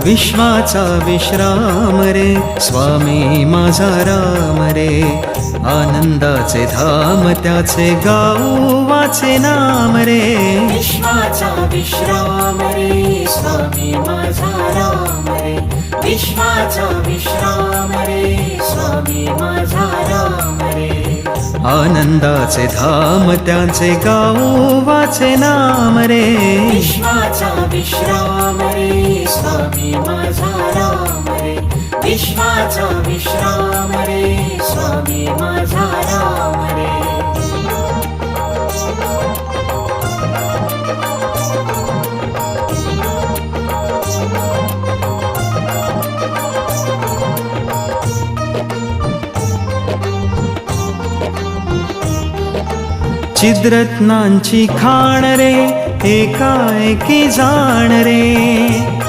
विश्वाचा विश्राम रे स्वामी माझा राम रे आनंदाचे धाम त्याचे गाऊ वाचे नाम रे विश्वाचा विश्राम रे स्वामी माझा राम रे विश्वाचा विश्राम रे स्वामी माझा राम रे आनंदाचे धाम त्याचे गाऊ वाचे नाम रे विश्वाचा विश्राम रे स्वामी माझा राम रे विश्वाचा विश्राम रे स्वामी माझा राम रे चिद्रत्नांची खाण रे एकाएकी जाण रे